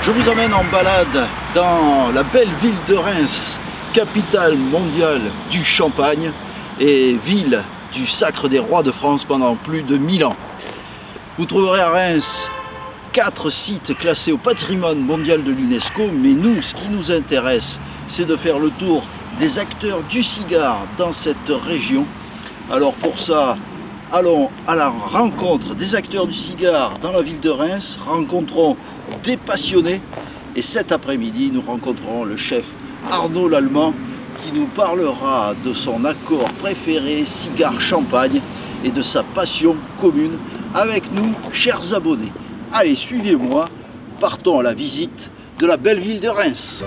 Je vous emmène en balade dans la belle ville de Reims, capitale mondiale du champagne et ville du sacre des rois de France pendant plus de 1000 ans. Vous trouverez à Reims 4 sites classés au patrimoine mondial de l'UNESCO, mais nous, ce qui nous intéresse, c'est de faire le tour des acteurs du cigare dans cette région. Alors pour ça, allons à la rencontre des acteurs du cigare dans la ville de Reims, rencontrons des passionnés et cet après-midi, nous rencontrerons le chef Arnaud Lallemand qui nous parlera de son accord préféré cigare-champagne et de sa passion commune avec nous, chers abonnés. Allez, suivez-moi, partons à la visite de la belle ville de Reims.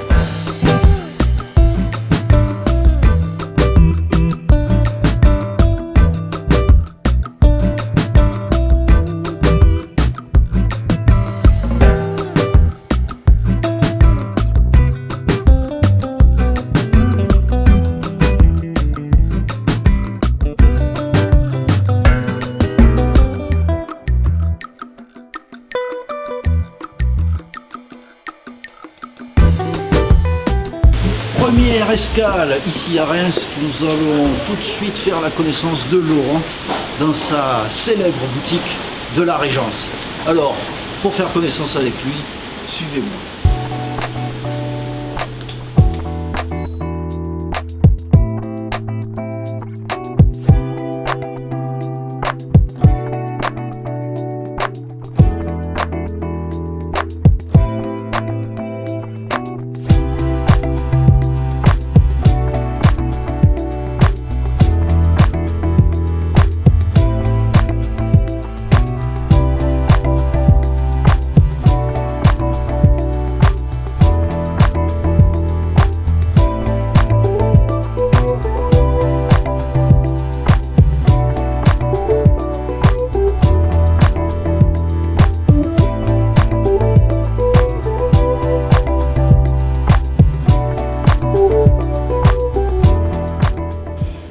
Première escale ici à Reims, nous allons tout de suite faire la connaissance de Laurent dans sa célèbre boutique de la Régence. Alors, pour faire connaissance avec lui, suivez-moi.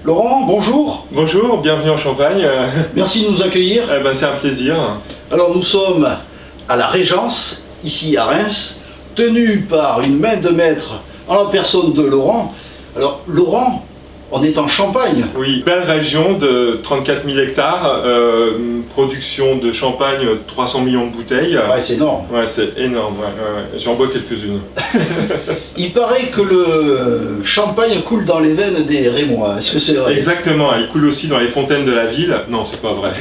Laurent, bonjour. Bonjour, bienvenue en Champagne. Merci de nous accueillir. C'est un plaisir. Alors nous sommes à la Régence, ici à Reims, tenu par une main de maître en la personne de Laurent. Alors Laurent, on est en Champagne. Oui, belle région de 34 000 hectares, production de champagne 300 millions de bouteilles. Ouais, c'est énorme. Ouais, c'est énorme, ouais. J'en bois quelques-unes. Il paraît que le champagne coule dans les veines des Rémois, est-ce que c'est vrai? Exactement, il coule aussi dans les fontaines de la ville. Non, c'est pas vrai.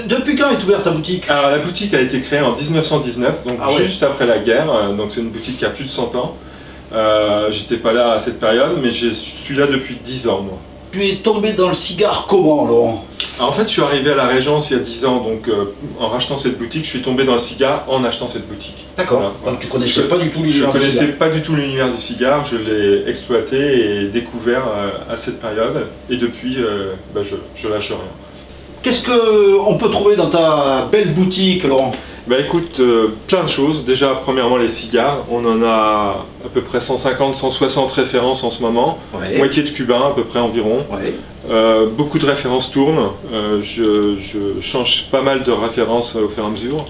Depuis quand est ouverte ta boutique? Alors la boutique a été créée en 1919, donc juste après la guerre, donc c'est une boutique qui a plus de 100 ans. J'étais pas là à cette période, mais je suis là depuis 10 ans, moi. Tu es tombé dans le cigare comment, Laurent? En fait, je suis arrivé à la Régence il y a 10 ans, donc en rachetant cette boutique, je suis tombé dans le cigare en achetant cette boutique. D'accord, voilà. Donc tu connaissais pas du tout l'univers du cigare? Je connaissais pas du tout l'univers du cigare, je l'ai exploité et découvert à cette période, et depuis, je lâche rien. Qu'est-ce qu'on peut trouver dans ta belle boutique, Laurent? Écoute, plein de choses. Déjà, premièrement, les cigares. On en a à peu près 150, 160 références en ce moment. Ouais. Moitié de cubains, à peu près environ. Ouais. Beaucoup de références tournent. Je change pas mal de références au fur et à mesure.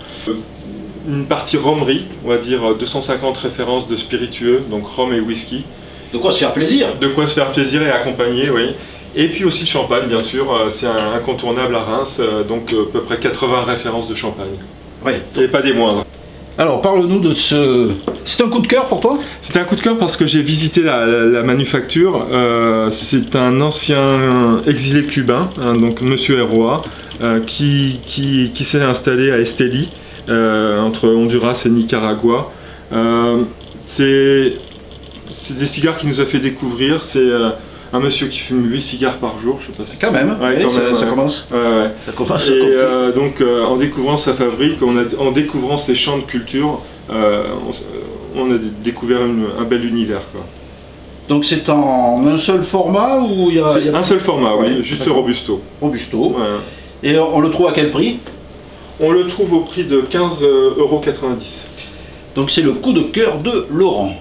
Une partie rhummerie, on va dire 250 références de spiritueux, donc rhum et whisky. De quoi se faire plaisir. De quoi se faire plaisir et accompagner, oui. Et puis aussi le champagne, bien sûr. C'est un incontournable à Reims, donc à peu près 80 références de champagne. Ouais. Et pas des moindres. Alors parle-nous de ce... C'est un coup de cœur pour toi? C'était un coup de cœur parce que j'ai visité la manufacture. C'est un ancien exilé cubain, donc Monsieur Herroa, qui s'est installé à Esteli, entre Honduras et Nicaragua. C'est des cigares qu'il nous a fait découvrir. C'est un monsieur qui fume 8 cigares par jour, je sais pas si... Quand même, ouais, oui, quand même, ça commence. Ouais. Ça commence Et à donc en découvrant sa fabrique, en découvrant ses champs de culture, on a découvert un bel univers, quoi. Donc c'est en un seul format ou il y a... Un seul format, oui, juste Robusto. Robusto. Ouais. Et on le trouve à quel prix? On le trouve au prix de 15,90 €. Donc c'est le coup de cœur de Laurent.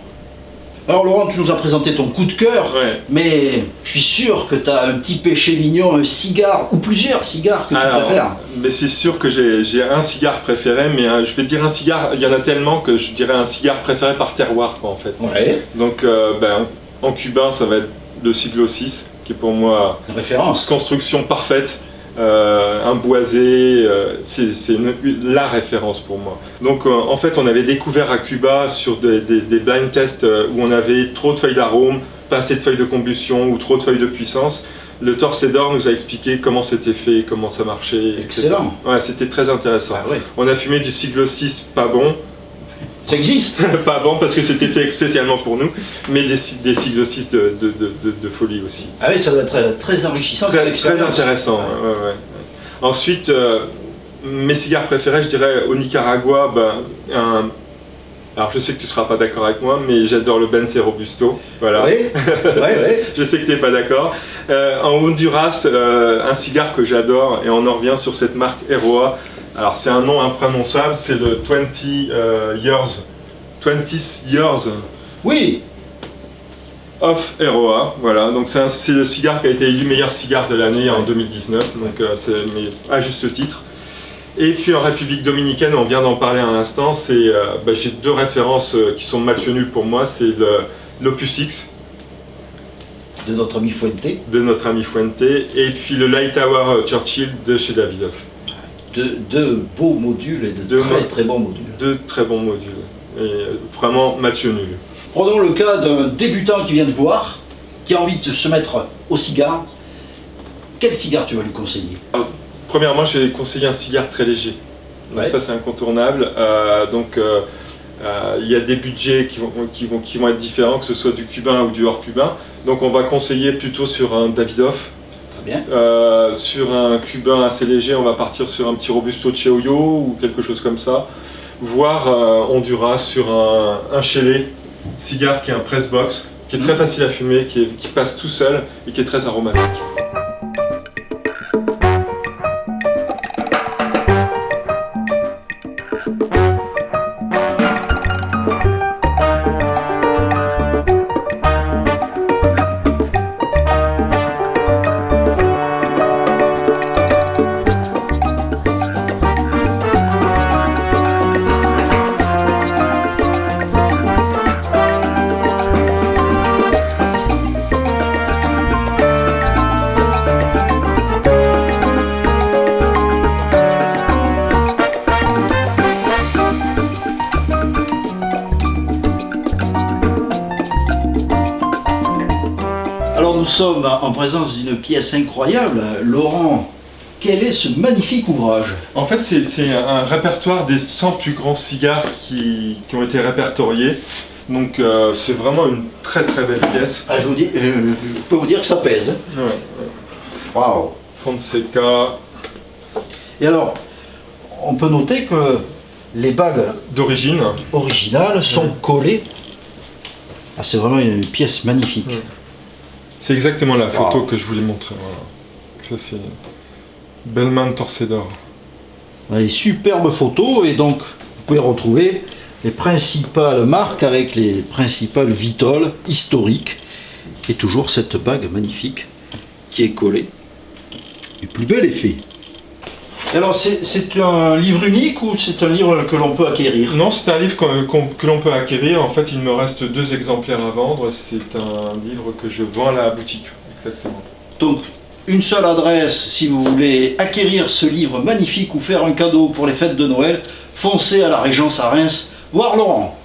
Alors Laurent, tu nous as présenté ton coup de cœur, Ouais. mais je suis sûr que tu as un petit péché mignon, un cigare ou plusieurs cigares que tu préfères. Mais c'est sûr que j'ai un cigare préféré, mais je vais dire un cigare, il y en a tellement que je dirais un cigare préféré par terroir, quoi, en fait. Ouais. Donc en cubain, ça va être le Siglo 6, qui est pour moi Référence. construction parfaite. Un boisé, c'est la référence pour moi. Donc en fait on avait découvert à Cuba sur des blind tests où on avait trop de feuilles d'arôme, pas assez de feuilles de combustion ou trop de feuilles de puissance. Le Torcedor nous a expliqué comment c'était fait, comment ça marchait, etc. Excellent. Ouais, c'était très intéressant. Ah ouais. On a fumé du Siglo 6 pas bon. Ça existe. Pas bon parce que c'était fait spécialement pour nous, mais des Siglo 6 de folie aussi. Ah oui, ça doit être très enrichissant. Très intéressant. Ouais. Ensuite, mes cigares préférés, je dirais au Nicaragua, alors je sais que tu ne seras pas d'accord avec moi, mais j'adore le Bence Robusto. Voilà. Oui, ouais. Je sais que tu n'es pas d'accord. En Honduras, un cigare que j'adore, et on en revient sur cette marque Eroa. Alors c'est un nom imprononçable, c'est le 20 Years. 20 Years. Oui. Of Eroa, voilà, donc c'est le cigare qui a été élu meilleur cigare de l'année en 2019, donc c'est à juste titre. Et puis en République Dominicaine, on vient d'en parler à un instant, j'ai deux références qui sont match nul pour moi, c'est l'Opus X De notre ami Fuente. de notre ami Fuente, et puis le Light Tower Churchill de chez Davidoff. Deux beaux modules et de très bons modules. Deux très bons modules, et vraiment match nul. Prenons le cas d'un débutant qui vient de voir, qui a envie de se mettre au cigare. Quel cigare tu vas lui conseiller? Premièrement, je vais conseiller un cigare très léger. Donc Ouais. ça, c'est incontournable. Il y a des budgets qui vont être différents, que ce soit du cubain ou du hors cubain. Donc on va conseiller plutôt sur un Davidoff. Très bien. Sur un cubain assez léger, on va partir sur un petit Robusto Cheollo ou quelque chose comme ça. Voire Honduras sur un Chélé, cigare qui est un press box, qui est très facile à fumer, qui passe tout seul et qui est très aromatique. Alors nous sommes en présence d'une pièce incroyable. Laurent, quel est ce magnifique ouvrage? En fait, c'est un répertoire des 100 plus grands cigares qui ont été répertoriés. Donc c'est vraiment une très très belle pièce. Ah, je peux vous dire que ça pèse. Ouais. Waouh! Fonseca, Et alors, on peut noter que les bagues d'origine. originales sont collées. Ah, c'est vraiment une pièce magnifique. Ouais. C'est exactement la photo Wow. que je voulais montrer. Voilà. Ça c'est Bellman Torcedor. Des superbes photos et donc vous pouvez retrouver les principales marques avec les principales vitoles historiques et toujours cette bague magnifique qui est collée du plus bel effet. Alors c'est un livre unique ou c'est un livre que l'on peut acquérir? Non, c'est un livre que l'on peut acquérir. En fait, il me reste 2 exemplaires à vendre. C'est un livre que je vends à la boutique. Exactement. Donc une seule adresse si vous voulez acquérir ce livre magnifique ou faire un cadeau pour les fêtes de Noël, foncez à la Régence à Reims, voir Laurent.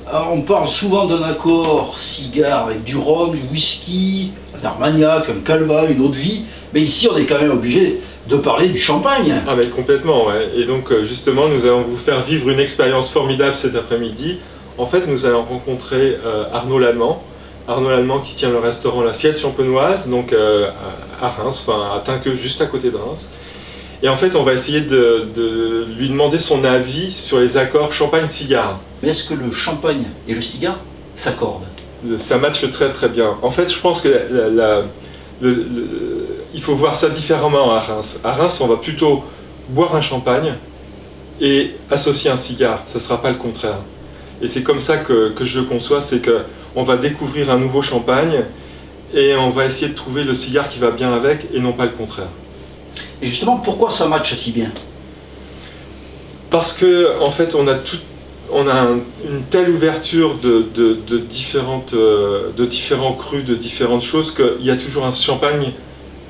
Alors, on parle souvent d'un accord cigare avec du rhum, du whisky, un Armagnac, un Calva, une eau de vie, mais ici on est quand même obligé de parler du champagne. Ah mais complètement, ouais. Et donc justement, nous allons vous faire vivre une expérience formidable cet après-midi. En fait, nous allons rencontrer Arnaud Lallemand. Arnaud Lallemand qui tient le restaurant La Siette Champenoise, donc à Reims, enfin à Tinqueux, juste à côté de Reims. Et en fait, on va essayer de lui demander son avis sur les accords champagne-cigare. Mais est-ce que le champagne et le cigare s'accordent? Ça matche très très bien. En fait, je pense que il faut voir ça différemment à Reims. À Reims, on va plutôt boire un champagne et associer un cigare. Ça ne sera pas le contraire. Et c'est comme ça que je le conçois, c'est qu'on va découvrir un nouveau champagne et on va essayer de trouver le cigare qui va bien avec et non pas le contraire. Et justement, pourquoi ça matche si bien? Parce que en fait, on a une telle ouverture de différents crus, de différentes choses, qu'il y a toujours un champagne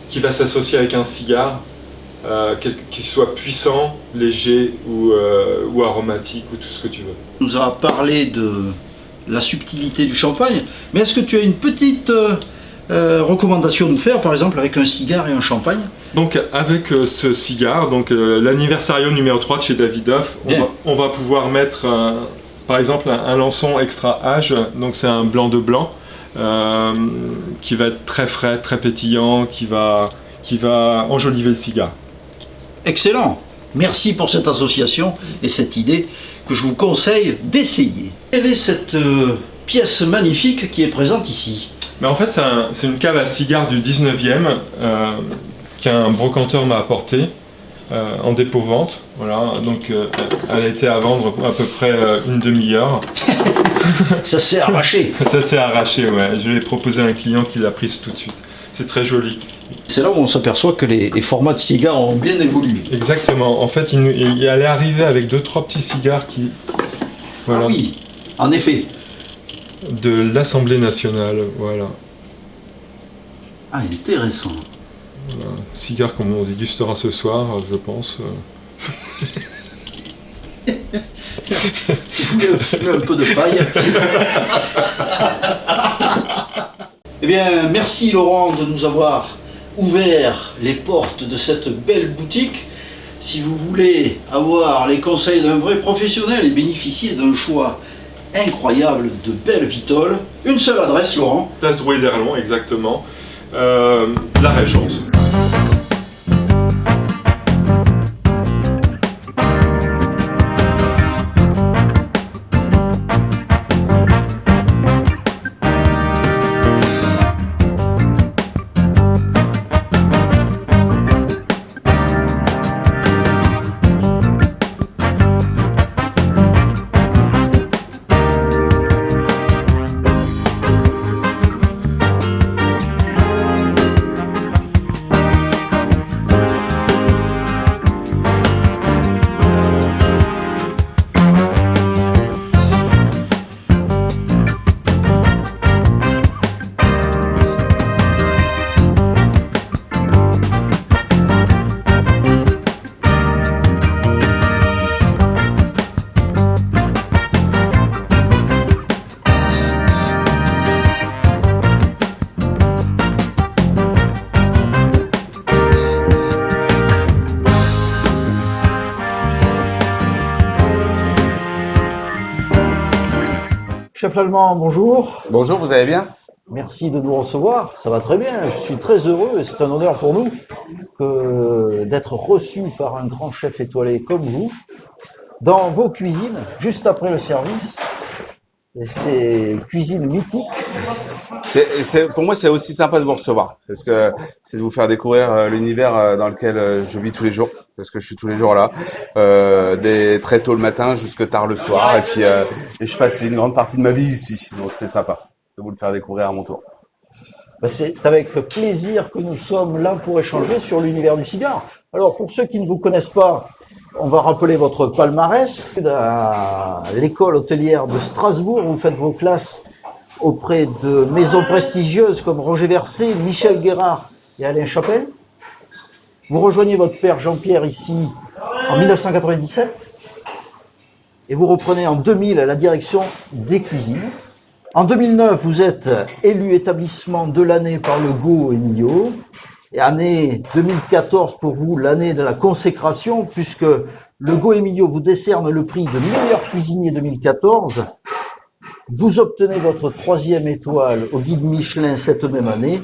qui va s'associer avec un cigare, qu'il soit puissant, léger ou aromatique ou tout ce que tu veux. Tu nous as parlé de la subtilité du champagne, mais est-ce que tu as une petite recommandation à nous faire, par exemple avec un cigare et un champagne? Donc avec ce cigare, l'anniversario numéro 3 de chez Davidoff, on va pouvoir mettre par exemple un Lançon extra âge, donc c'est un blanc de blanc qui va être très frais, très pétillant, qui va enjoliver le cigare. Excellent, merci pour cette association et cette idée que je vous conseille d'essayer. Quelle est cette pièce magnifique qui est présente ici? Mais en fait c'est une cave à cigare du 19e qu'un brocanteur m'a apporté en dépôt-vente. Voilà, donc elle a été à vendre à peu près une demi-heure. Ça s'est arraché. Ça s'est arraché, ouais. Je l'ai proposé à un client qui l'a prise tout de suite. C'est très joli. C'est là où on s'aperçoit que les formats de cigares ont bien évolué. Exactement. En fait, elle est arrivée avec 2-3 petits cigares qui... Voilà. Ah oui, en effet. De l'Assemblée nationale, voilà. Ah, intéressant. Voilà. Cigare comme on dégustera ce soir, je pense. Si vous voulez fumer un peu de paille. Eh bien, merci Laurent de nous avoir ouvert les portes de cette belle boutique. Si vous voulez avoir les conseils d'un vrai professionnel et bénéficier d'un choix incroyable de belles vitoles, une seule adresse, Laurent. Place Drouet d'Erlon, exactement. La Régence. Chef Lallemand, bonjour. Bonjour, vous allez bien? Merci de nous recevoir, ça va très bien. Je suis très heureux et c'est un honneur pour nous d'être reçu par un grand chef étoilé comme vous dans vos cuisines, juste après le service. Et ces cuisines mythiques. Pour moi, c'est aussi sympa de vous recevoir, parce que c'est de vous faire découvrir l'univers dans lequel je vis tous les jours, parce que je suis tous les jours là, très tôt le matin jusque tard le soir, et puis je passe une grande partie de ma vie ici, donc c'est sympa de vous le faire découvrir à mon tour. C'est avec plaisir que nous sommes là pour échanger sur l'univers du cigare. Alors, pour ceux qui ne vous connaissent pas, on va rappeler votre palmarès. À l'école hôtelière de Strasbourg, vous faites vos classes auprès de maisons prestigieuses comme Roger Verset, Michel Guérard et Alain Chapelle. Vous rejoignez votre père Jean-Pierre ici en 1997 et vous reprenez en 2000 la direction des cuisines. En 2009, vous êtes élu établissement de l'année par le Go-Emilio. Et année 2014 pour vous, l'année de la consécration, puisque le Go-Emilio vous décerne le prix de meilleur cuisinier 2014. Vous obtenez votre 3e étoile au guide Michelin cette même année.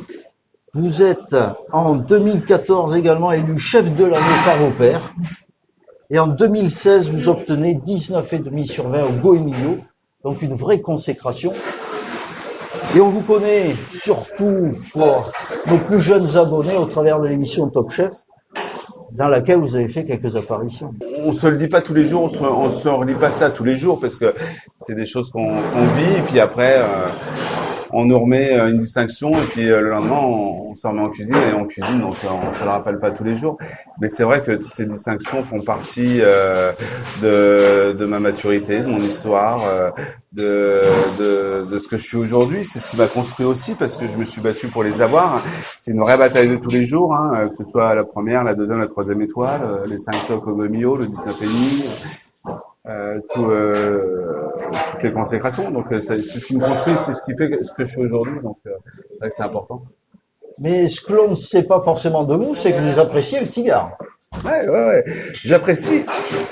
Vous êtes en 2014 également élu chef de l'année par vos pairs. Et en 2016, vous obtenez 19,5 sur 20 au Go-Emilio. Donc une vraie consécration. Et on vous connaît surtout pour nos plus jeunes abonnés au travers de l'émission Top Chef, dans laquelle vous avez fait quelques apparitions. on se le dit pas tous les jours, on se relit pas ça tous les jours parce que c'est des choses qu'on vit et puis après on nous remet une distinction et puis le lendemain on s'en remet en cuisine et on cuisine donc on se le rappelle pas tous les jours. Mais c'est vrai que ces distinctions font partie de ma maturité, de mon histoire, de ce que je suis aujourd'hui. C'est ce qui m'a construit aussi parce que je me suis battu pour les avoir. C'est une vraie bataille de tous les jours, hein, que ce soit la première, la deuxième, la troisième étoile, les 5 tocs au Gomio, le 19,5, toutes les consécrations. Donc c'est ce qui me construit, c'est ce qui fait ce que je suis aujourd'hui. Donc c'est vrai que c'est important. Mais ce que l'on ne sait pas forcément de vous, c'est que vous appréciez le cigare. Ouais. J'apprécie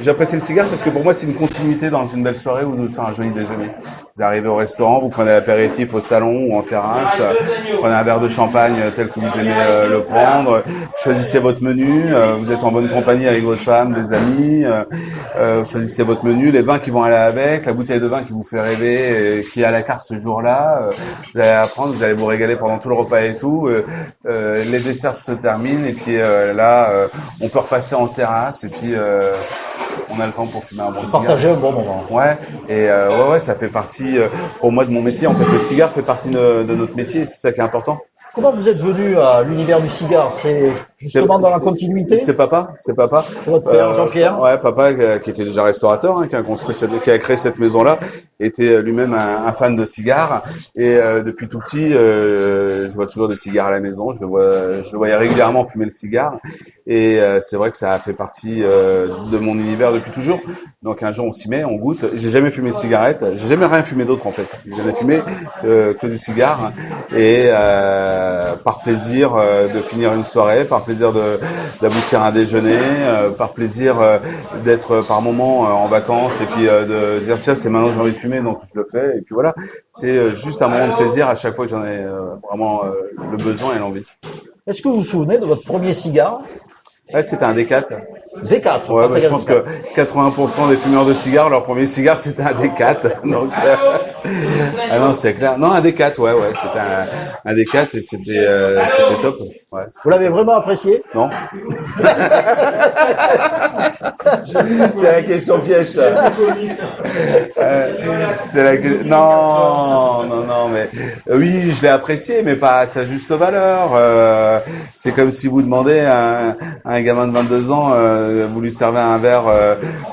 le cigare parce que pour moi c'est une continuité dans une belle soirée ou de faire un joli déjeuner. Vous arrivez au restaurant, vous prenez l'apéritif au salon ou en terrasse, vous prenez un verre de champagne tel que vous aimez le prendre, choisissez votre menu, vous êtes en bonne compagnie avec votre femme, des amis, choisissez votre menu, les vins qui vont aller avec, la bouteille de vin qui vous fait rêver, et qui est à la carte ce jour-là, vous allez apprendre, vous allez vous régaler pendant tout le repas et tout, les desserts se terminent et puis là on peut repasser en terrasse et puis on a le temps pour fumer un bon cigare. Partager un bon moment. Ouais, et ouais, ça fait partie pour moi de mon métier. En fait, le cigare fait partie de notre métier, c'est ça qui est important. Comment vous êtes venu à l'univers du cigare? C'est justement dans la continuité? C'est papa. C'est votre père, Jean-Pierre? Ouais, papa qui était déjà restaurateur, hein, qui a créé cette maison-là, était lui-même un fan de cigares. Et depuis tout petit, je vois toujours des cigares à la maison. Je le voyais régulièrement fumer le cigare. Et c'est vrai que ça a fait partie de mon univers depuis toujours. Donc un jour on s'y met, on goûte. J'ai jamais fumé de cigarette, j'ai jamais rien fumé d'autre en fait. J'ai jamais fumé que du cigare. Et par plaisir de finir une soirée, par plaisir d'aboutir à un déjeuner, par plaisir d'être par moment en vacances et puis de dire tiens c'est maintenant que j'ai envie de fumer donc je le fais et puis voilà. C'est juste un moment de plaisir à chaque fois que j'en ai vraiment le besoin et l'envie. Est-ce que vous vous souvenez de votre premier cigare? Ouais, c'était un D4. D4. Ouais, bah, je pense que 80% des fumeurs de cigares, leur premier cigare, c'était un D4. Donc, ah non, c'est clair. Non, un D4, ouais, c'était un D4 et c'était top. Ouais, vous l'avez vraiment apprécié? Non. C'est la question piège, ça. Non, mais oui, je l'ai apprécié, mais pas à sa juste valeur. C'est comme si vous demandez à un gamin de 22 ans, vous lui servez un verre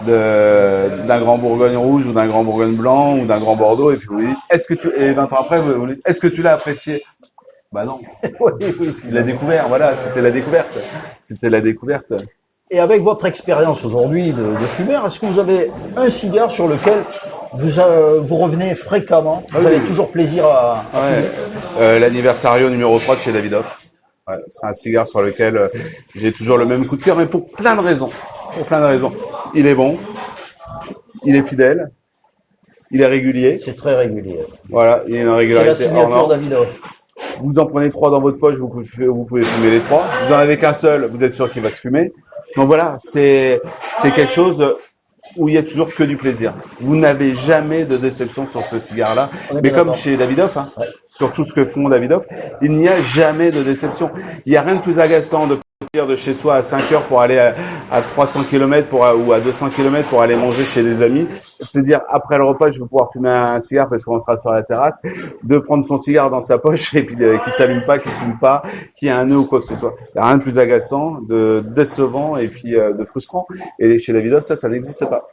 d'un grand Bourgogne rouge ou d'un grand Bourgogne blanc ou d'un grand Bordeaux et puis vous lui dites, et 20 ans après, vous lui dites, est-ce que tu l'as apprécié? Bah non. Oui. Il l'a découvert, voilà, c'était la découverte. Et avec votre expérience aujourd'hui de fumeur, est-ce que vous avez un cigare sur lequel vous revenez fréquemment? Vous avez toujours plaisir à fumer? L'anniversario numéro 3 de chez Davidoff. Ouais, c'est un cigare sur lequel j'ai toujours le même coup de cœur, mais pour plein de raisons. Il est bon, il est fidèle, il est régulier. C'est très régulier. Voilà, il y a une régularité. C'est la signature Davidoff. Vous en prenez 3 dans votre poche, vous pouvez fumer les 3. Vous en avez qu'un seul, vous êtes sûr qu'il va se fumer. Donc voilà, c'est quelque chose où il y a toujours que du plaisir. Vous n'avez jamais de déception sur ce cigare-là. Mais comme chez Davidoff, hein, sur tout ce que font Davidoff, il n'y a jamais de déception. Il n'y a rien de plus agaçant de partir de chez soi à 5 heures pour aller à 300 km ou à 200 km pour aller manger chez des amis. Se dire, après le repas, je vais pouvoir fumer un cigare parce qu'on sera sur la terrasse, de prendre son cigare dans sa poche et puis qui s'allume pas, qui fume pas, qui a un nœud ou quoi que ce soit. Il n'y a rien de plus agaçant, de décevant et puis de frustrant. Et chez Davidoff, ça n'existe pas.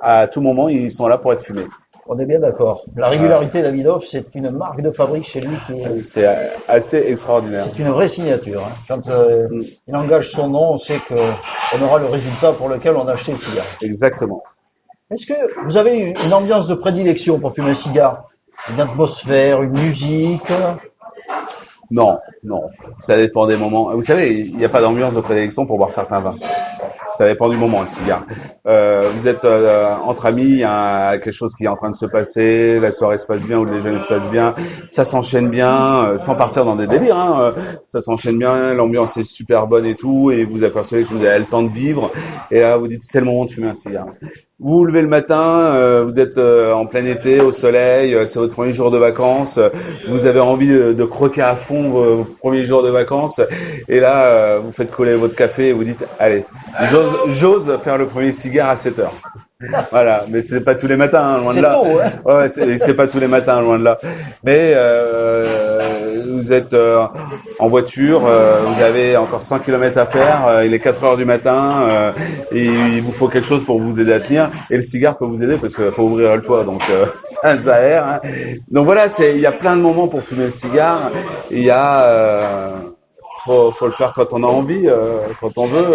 À tout moment, ils sont là pour être fumés. On est bien d'accord. La régularité Davidoff, c'est une marque de fabrique chez lui c'est assez extraordinaire. C'est une vraie signature. Hein. Quand il engage son nom, on sait qu'on aura le résultat pour lequel on a acheté le cigare. Exactement. Est-ce que vous avez une ambiance de prédilection pour fumer un cigare? Une atmosphère, une musique? Non. Ça dépend des moments. Vous savez, il n'y a pas d'ambiance de prédilection pour boire certains vins. Ça dépend du moment, le cigare. Vous êtes entre amis, il y a quelque chose qui est en train de se passer, la soirée se passe bien ou le déjeuner se passe bien, ça s'enchaîne bien, sans partir dans des délires. Hein, ça s'enchaîne bien, l'ambiance est super bonne et tout, et vous apercevez que vous avez le temps de vivre. Et là, vous dites c'est le moment de fumer un cigare. Vous vous levez le matin, vous êtes en plein été, au soleil, c'est votre premier jour de vacances, vous avez envie de croquer à fond vos premiers jours de vacances, et là, vous faites coller votre café et vous dites, allez, j'ose faire le premier cigare à 7 heures. Voilà, mais c'est pas tous les matins, hein, loin de là. C'est tôt, hein. Ouais, c'est pas tous les matins, loin de là. Mais vous êtes en voiture, vous avez encore 100 km à faire, il est 4 heures du matin, et il vous faut quelque chose pour vous aider à tenir. Et le cigare peut vous aider parce qu'il faut ouvrir le toit, donc ça aère. Hein. Donc voilà, il y a plein de moments pour fumer le cigare. Il y a faut le faire quand on a envie, quand on veut.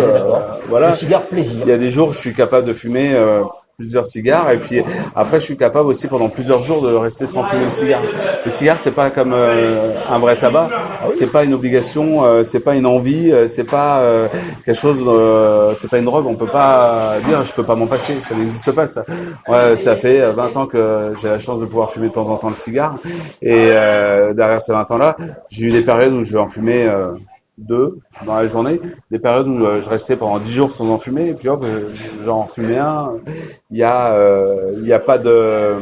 Voilà. Le cigare plaisir. Il y a des jours où je suis capable de fumer plusieurs cigares, et puis après je suis capable aussi pendant plusieurs jours de rester sans fumer le cigare. Le cigare, c'est pas comme un vrai tabac, c'est pas une obligation, c'est pas une envie, c'est pas quelque chose, c'est pas une drogue. On peut pas dire je peux pas m'en passer, ça n'existe pas ça. Ouais, ça fait 20 ans que j'ai la chance de pouvoir fumer de temps en temps le cigare, et derrière ces 20 ans-là, j'ai eu des périodes où je vais en fumer 2 dans la journée, des périodes où je restais pendant 10 jours sans en fumer, et puis hop, j'en fumais un. Il y a pas de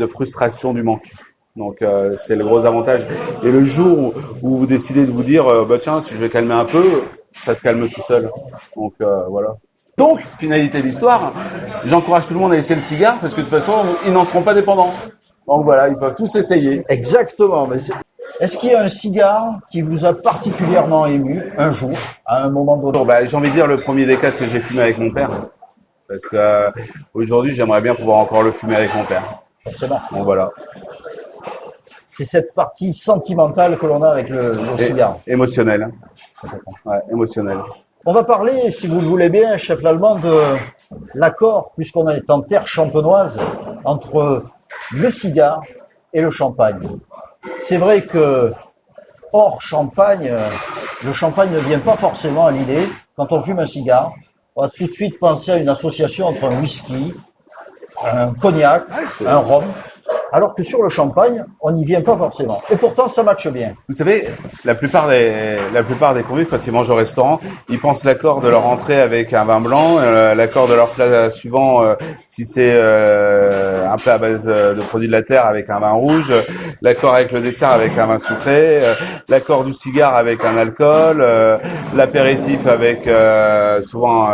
frustration du manque. Donc c'est le gros avantage. Et le jour où vous décidez de vous dire bah tiens, si je vais calmer un peu, ça se calme tout seul. Donc voilà. Donc, finalité de l'histoire, j'encourage tout le monde à essayer le cigare parce que de toute façon, ils n'en seront pas dépendants. Donc voilà, ils peuvent tous essayer. Exactement. Mais est-ce qu'il y a un cigare qui vous a particulièrement ému un jour, à un moment donné? Bah, j'ai envie de dire le premier des 4 que j'ai fumé avec mon père. Parce que aujourd'hui, j'aimerais bien pouvoir encore le fumer avec mon père. Forcément. Donc voilà. C'est cette partie sentimentale que l'on a avec le cigare. Émotionnel. Ouais, émotionnel. On va parler, si vous le voulez bien, chef Lallemand, de l'accord, puisqu'on est en terre champenoise, entre le cigare et le champagne. C'est vrai que, hors champagne, le champagne ne vient pas forcément à l'idée. Quand on fume un cigare, on va tout de suite penser à une association entre un whisky, un cognac, un rhum. Alors que sur le champagne, on n'y vient pas forcément. Et pourtant, ça matche bien. Vous savez, la plupart des convives, quand ils mangent au restaurant, ils pensent l'accord de leur entrée avec un vin blanc, l'accord de leur plat suivant, si c'est un plat à base de produits de la terre avec un vin rouge, l'accord avec le dessert avec un vin sucré, l'accord du cigare avec un alcool, l'apéritif avec souvent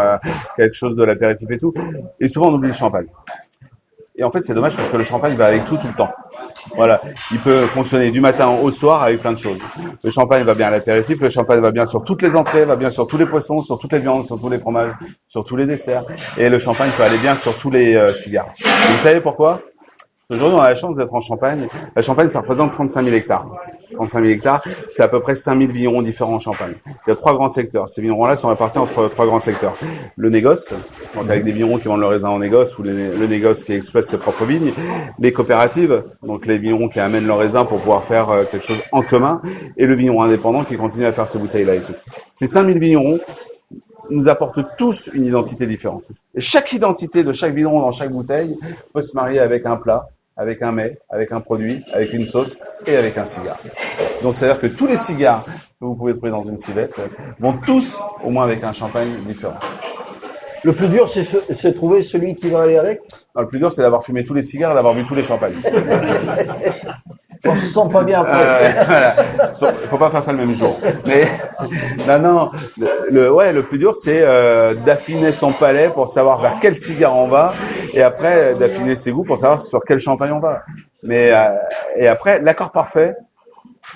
quelque chose de l'apéritif et tout. Et souvent, on oublie le champagne. Et en fait, c'est dommage parce que le champagne va avec tout le temps. Voilà. Il peut fonctionner du matin au soir avec plein de choses. Le champagne va bien à l'apéritif, le champagne va bien sur toutes les entrées, va bien sur tous les poissons, sur toutes les viandes, sur tous les fromages, sur tous les desserts. Et le champagne peut aller bien sur tous les cigares. Et vous savez pourquoi? Aujourd'hui, on a la chance d'être en Champagne. La Champagne, ça représente 35 000 hectares. 35 000 hectares, c'est à peu près 5 000 vignerons différents en Champagne. Il y a 3 grands secteurs. Ces vignerons-là sont répartis entre 3 grands secteurs. Le négoce, donc avec des vignerons qui vendent le raisin en négoce, ou le négoce qui exploite ses propres vignes. Les coopératives, donc les vignerons qui amènent leur raisin pour pouvoir faire quelque chose en commun. Et le vigneron indépendant qui continue à faire ses bouteilles-là et tout. Ces 5 000 vignerons nous apportent tous une identité différente. Et chaque identité de chaque vigneron dans chaque bouteille peut se marier avec un plat, avec un mets, avec un produit, avec une sauce et avec un cigare. Donc c'est-à-dire que tous les cigares que vous pouvez trouver dans une civette vont tous au moins avec un champagne différent. Le plus dur, c'est trouver celui qui va aller avec. Non, le plus dur, c'est d'avoir fumé tous les cigares et d'avoir bu tous les champagnes. On se sent pas bien après. Voilà. Faut pas faire ça le même jour. Mais non. Le plus dur, c'est d'affiner son palais pour savoir vers quel cigare on va, et après d'affiner ses goûts pour savoir sur quel champagne on va. Mais et après, l'accord parfait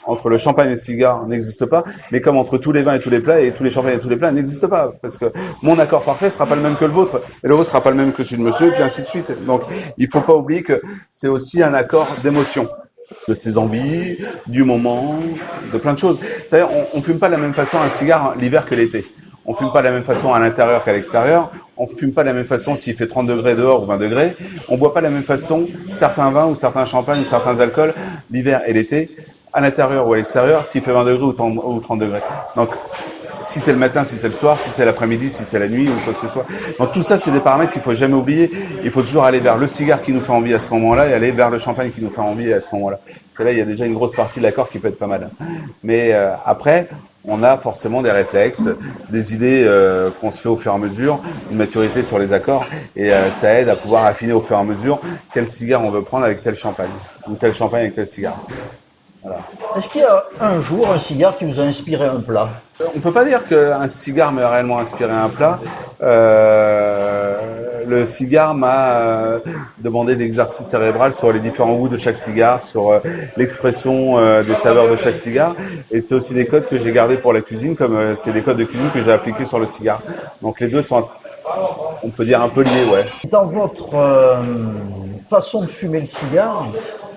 entre le champagne et le cigare n'existe pas, mais comme entre tous les vins et tous les plats, et tous les champagnes et tous les plats n'existe pas, parce que mon accord parfait sera pas le même que le vôtre, et le vôtre sera pas le même que celui de monsieur, et puis ainsi de suite. Donc, il faut pas oublier que c'est aussi un accord d'émotion, de ses envies, du moment, de plein de choses. C'est-à-dire, on fume pas de la même façon un cigare l'hiver que l'été. On fume pas de la même façon à l'intérieur qu'à l'extérieur. On fume pas de la même façon s'il fait 30 degrés dehors ou 20 degrés. On boit pas de la même façon certains vins ou certains champagnes ou certains alcools l'hiver et l'été, à l'intérieur ou à l'extérieur, s'il fait 20 degrés ou 30 degrés. Donc, si c'est le matin, si c'est le soir, si c'est l'après-midi, si c'est la nuit ou quoi que ce soit. Donc tout ça, c'est des paramètres qu'il faut jamais oublier. Il faut toujours aller vers le cigare qui nous fait envie à ce moment-là et aller vers le champagne qui nous fait envie à ce moment-là. Parce que là, il y a déjà une grosse partie de l'accord qui peut être pas mal. Mais après, on a forcément des réflexes, des idées qu'on se fait au fur et à mesure, une maturité sur les accords, et ça aide à pouvoir affiner au fur et à mesure quel cigare on veut prendre avec tel champagne, ou tel champagne avec tel cigare. Voilà. Est-ce qu'il y a un jour un cigare qui vous a inspiré un plat? On peut pas dire qu'un cigare m'a réellement inspiré un plat. Le cigare m'a demandé l'exercice cérébral sur les différents goûts de chaque cigare, sur l'expression des saveurs de chaque cigare. Et c'est aussi des codes que j'ai gardés pour la cuisine, comme c'est des codes de cuisine que j'ai appliqués sur le cigare. Donc les deux sont, on peut dire, un peu liés, ouais. Dans votre façon de fumer le cigare,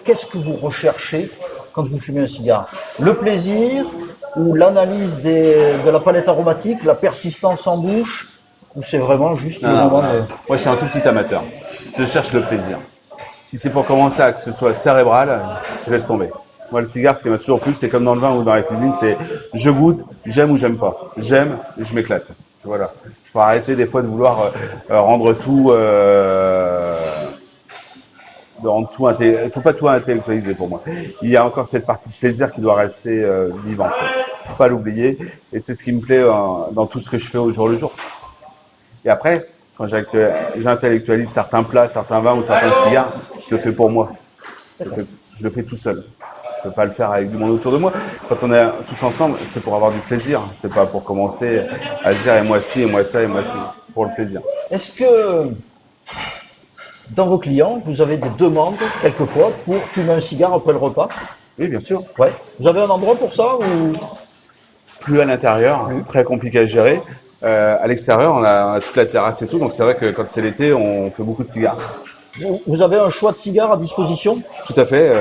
qu'est-ce que vous recherchez quand vous fumez un cigare? Le plaisir ou l'analyse de la palette aromatique, la persistance en bouche, ou c'est vraiment juste le moment de... Moi, je suis un tout petit amateur. Je cherche le plaisir. Si c'est pour commencer à que ce soit cérébral, je laisse tomber. Moi, le cigare, ce qui m'a toujours plu, c'est comme dans le vin ou dans la cuisine, c'est je goûte, j'aime ou j'aime pas. J'aime, je m'éclate. Voilà. Faut arrêter des fois de vouloir rendre tout... il faut pas tout intellectualiser pour moi. Il y a encore cette partie de plaisir qui doit rester vivante. Faut pas l'oublier. Et c'est ce qui me plaît dans tout ce que je fais au jour le jour. Et après, quand j'intellectualise certains plats, certains vins ou certains cigares, je le fais pour moi. Je le fais tout seul. Je peux pas le faire avec du monde autour de moi. Quand on est tous ensemble, c'est pour avoir du plaisir. C'est pas pour commencer à se dire et moi ci, et moi ça, et moi ci. C'est pour le plaisir. Est-ce que dans vos clients, vous avez des demandes quelquefois pour fumer un cigare après le repas? Oui, bien sûr. Ouais. Vous avez un endroit pour ça ou... Plus à l'intérieur, très compliqué à gérer. À l'extérieur, on a toute la terrasse et tout, donc c'est vrai que quand c'est l'été, on fait beaucoup de cigares. Vous avez un choix de cigares à disposition? Tout à fait,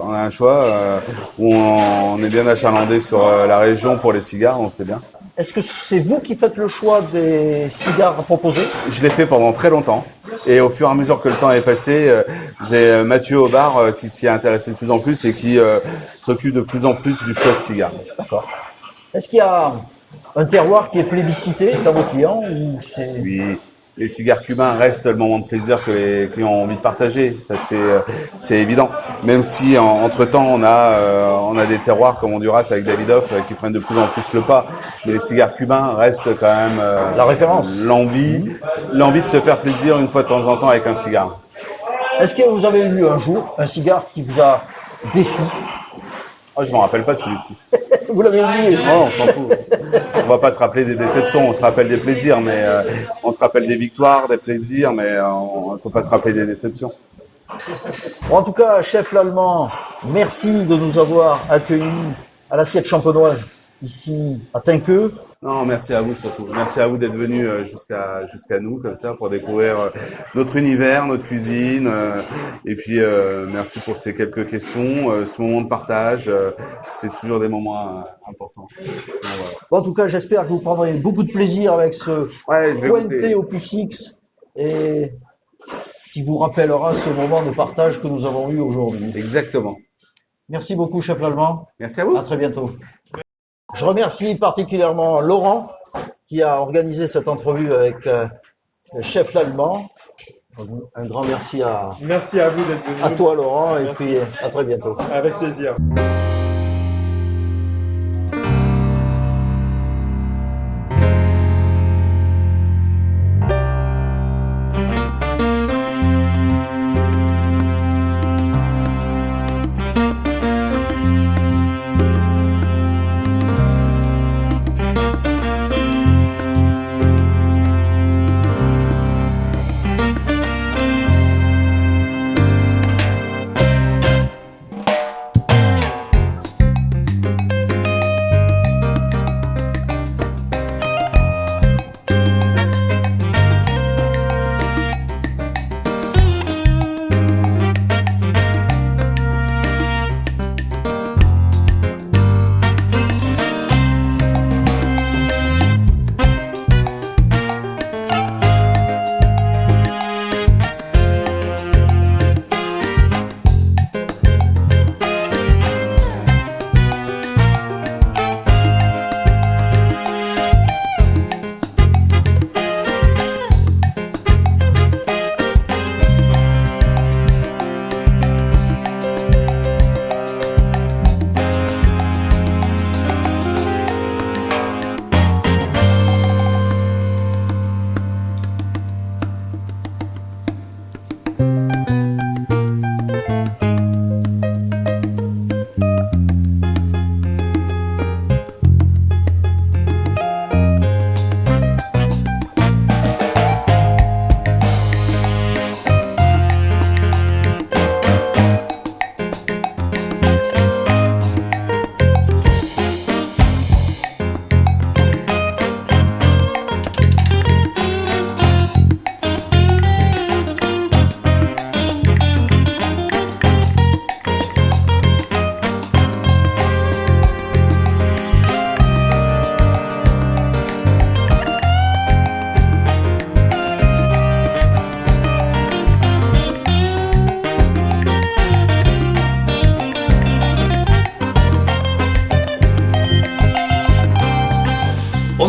on a un choix où on est bien achalandé sur la région pour les cigares, on sait bien. Est-ce que c'est vous qui faites le choix des cigares à proposer? Je l'ai fait pendant très longtemps, et au fur et à mesure que le temps est passé, j'ai Mathieu au bar qui s'y est intéressé de plus en plus et qui s'occupe de plus en plus du choix de cigares. D'accord. Est-ce qu'il y a un terroir qui est plébiscité dans vos clients ou c'est... Oui, les cigares cubains restent le moment de plaisir que les clients ont envie de partager. Ça, c'est évident. Même si entre-temps, on a des terroirs comme Honduras avec Davidoff qui prennent de plus en plus le pas. Mais les cigares cubains restent quand même la référence. L'envie de se faire plaisir une fois de temps en temps avec un cigare. Est-ce que vous avez eu un jour un cigare qui vous a déçu? Oh, je m'en rappelle pas de celui-ci. Vous l'avez oublié? Non, on s'en fout. On va pas se rappeler des déceptions, on se rappelle des plaisirs, mais on se rappelle des victoires, des plaisirs, mais on ne faut pas se rappeler des déceptions. Bon, en tout cas, chef l'Allemand, merci de nous avoir accueillis à l'Assiette Champenoise ici à Tinqueux. Non, merci à vous surtout. Merci à vous d'être venus jusqu'à nous comme ça pour découvrir notre univers, notre cuisine. Et puis merci pour ces quelques questions, ce moment de partage. C'est toujours des moments importants. Voilà. Bon, en tout cas, j'espère que vous prendrez beaucoup de plaisir avec ce Fuente Opus X et qui vous rappellera ce moment de partage que nous avons eu aujourd'hui. Exactement. Merci beaucoup, chef l'Allemand. Merci à vous. À très bientôt. Je remercie particulièrement Laurent qui a organisé cette entrevue avec le chef l'Allemand. Un grand merci à vous d'être venu. À toi Laurent et merci. Puis à très bientôt. Avec plaisir.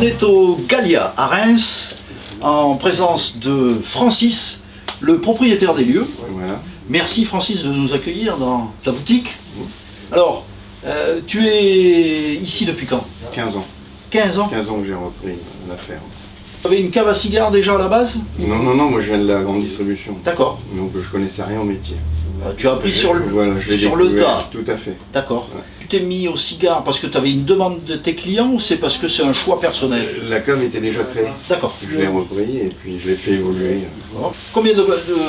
est au Gallia à Reims, en présence de Francis, le propriétaire des lieux. Voilà. Merci Francis de nous accueillir dans ta boutique. Alors, tu es ici depuis quand? 15 ans. 15 ans. 15 ans que j'ai repris l'affaire. Tu avais une cave à cigares déjà à la base? Non, non, non, moi je viens de la grande distribution. D'accord. Donc je connaissais rien au métier. Tu as appris sur le, Voilà, je l'ai sur le découvert, tas. Tout à fait. D'accord. Ouais. Tu t'es mis au cigare parce que tu avais une demande de tes clients ou c'est parce que c'est un choix personnel? La cave était déjà créée. D'accord. Je l'ai repris et puis je l'ai fait évoluer. Combien de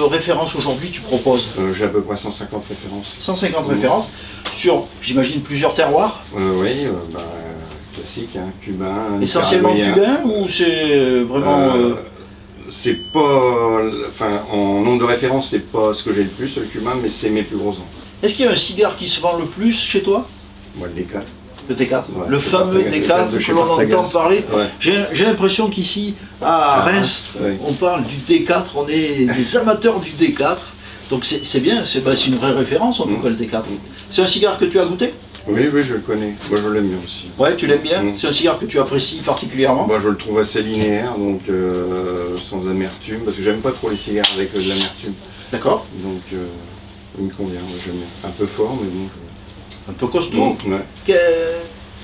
références aujourd'hui tu proposes? J'ai à peu près 150 références. 150 références sur, j'imagine, plusieurs terroirs. Oui, classique, hein, cubain. Essentiellement nicaraguayen. cubain ou c'est vraiment... C'est pas. Enfin, en nombre de références, c'est pas ce que j'ai le plus, le cubain, mais c'est mes plus gros ans. Est-ce qu'il y a un cigare qui se vend le plus chez toi? Moi, le D4. Le D4, Ouais, le c'est fameux Partagas, D4 de chez que l'on entend Partagas. parler. Ouais. J'ai l'impression qu'ici, à Ah, Reims, ouais. on parle du D4, on est des amateurs du D4. Donc c'est bien, c'est une vraie référence en tout cas le D4. C'est un cigare que tu as goûté? Oui, oui, je le connais. Moi, je l'aime bien aussi. Ouais, tu l'aimes bien? Mm. C'est un cigare que tu apprécies particulièrement? Moi, je le trouve assez linéaire, donc sans amertume, parce que j'aime pas trop les cigares avec de l'amertume. D'accord. Donc, il me convient, moi, j'aime bien. Un peu fort, mais bon. Un peu costaud. Ouais.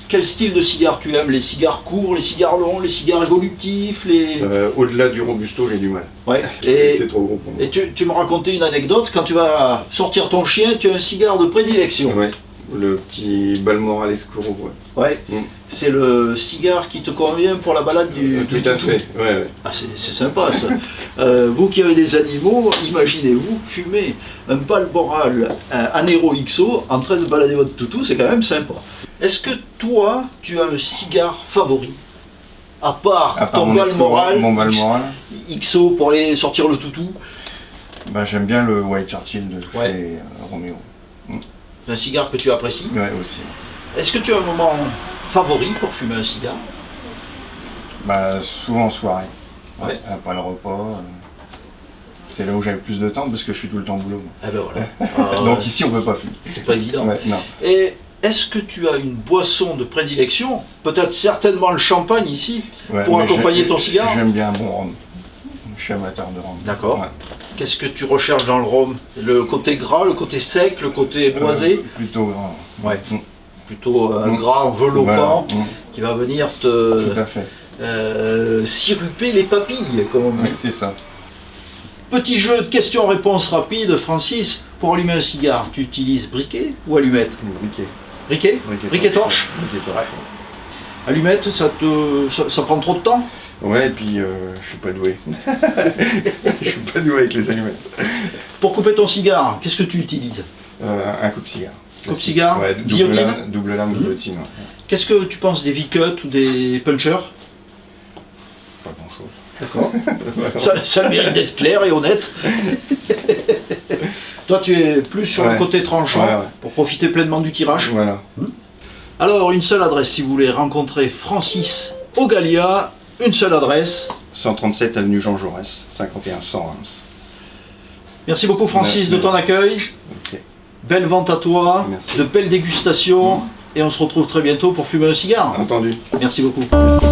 Quel style de cigare tu aimes? Les cigares courts, les cigares longs, les cigares évolutifs, les... Au-delà du robusto, j'ai du mal. Ouais. C'est trop gros pour moi. Et tu me racontais une anecdote, quand tu vas sortir ton chien, tu as un cigare de prédilection. Ouais. Le petit Balmoral Escuro, ouais. Ouais. Mm. C'est le cigare qui te convient pour la balade du Tout à toutou. fait, ouais. Ah, c'est sympa ça. Vous qui avez des animaux, imaginez-vous fumer un Balmoral Anero XO en train de balader votre toutou, c'est quand même sympa. Est-ce que toi, tu as un cigare favori? À part ton mon Balmoral, mon Balmoral, XO pour aller sortir le toutou, j'aime bien le White Churchill de chez Ouais. Romeo. c'est un cigare que tu apprécies. Ouais, aussi. Est-ce que tu as un moment favori pour fumer un cigare? Souvent en soirée. Ouais. Après le repas. C'est là où j'ai le plus de temps parce que je suis tout le temps au boulot. Moi. Ah ben voilà. Donc ici on peut pas fumer. C'est pas évident. Ouais, non. Et est-ce que tu as une boisson de prédilection? Peut-être certainement le champagne ici, Ouais, pour mais accompagner ton cigare? J'aime bien un bon rhum. Je suis amateur de rhum. D'accord. Ouais. Qu'est-ce que tu recherches dans le rhum? Le côté gras, le côté sec, le côté boisé? Plutôt grand. Ouais. Plutôt un gras enveloppant qui va venir Tout te à fait. siruper les papilles, comme on dit. Oui, c'est ça. Petit jeu de questions-réponses rapides, Francis. Pour allumer un cigare, tu utilises briquet ou allumette? Briquet. Briquet? Briquet torche? Briquet torche. Allumette, ça prend trop de temps? Ouais, et puis je suis pas doué. Je suis pas doué avec les allumettes. Pour couper ton cigare, qu'est-ce que tu utilises? Un coupe-cigare. Coupe-cigare? Ouais, Guillotine? double lame, guillotine. Ouais. Qu'est-ce que tu penses des V-cuts ou des punchers? Pas grand-chose. D'accord. Ça mérite d'être clair et honnête. Toi, tu es plus sur le côté tranchant pour profiter pleinement du tirage. Voilà. Alors, une seule adresse si vous voulez rencontrer Francis au Gallia, une seule adresse. 137 avenue Jean Jaurès, 51 100 Reims. Merci beaucoup Francis de ton accueil. Ok. Belle vente à toi, Merci. de belles dégustations et on se retrouve très bientôt pour fumer un cigare. Entendu. Merci beaucoup. Merci.